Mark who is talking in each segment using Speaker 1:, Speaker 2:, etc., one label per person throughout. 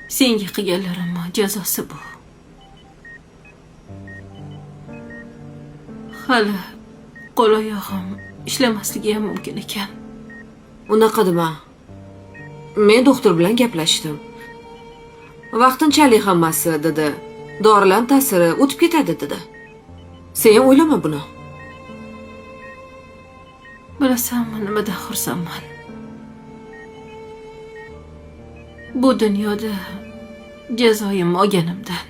Speaker 1: Senga qilganlarim jazosi bu. Hali qo'l oyog'im ishlamasligi ham mumkin ekan.
Speaker 2: Unaqa dema. Men doktor bilan gaplashdim. Vaqtinchalik hammasi dedi. Dorilar ta'siri o'tib ketadi dedi. Sen o'ylama buni.
Speaker 1: Bilasanmi, nimadan xursandman? Bu dunyoda jazoim olganimdan.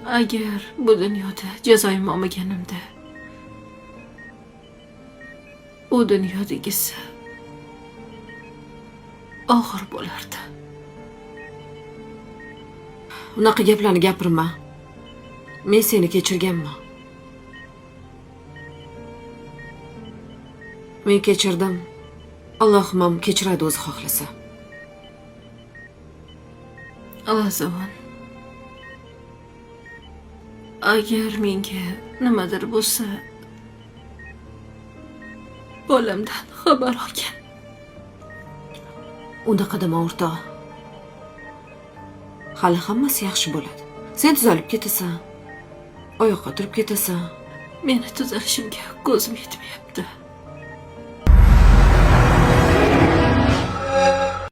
Speaker 1: Agar bu dunyoda jazoim olmaganimda, u dunyodagisi og'ir bo'lardi.
Speaker 2: Unaqa gaplarni gapirma. Men seni kechirganman. Men kechirdim. Allohim ham kechiradi o'zi xohlasa.
Speaker 1: Alazon. Agar menga nimadir bo'lsa, bolamdan xabar olgin.
Speaker 2: Unaqa dema o'rtoq. Hali hammasi yaxshi bo'ladi. Sen tuzalib ketasan. Oyoqqa turib ketasan.
Speaker 1: Meni tuzalishimga ko'zim yetmayapti.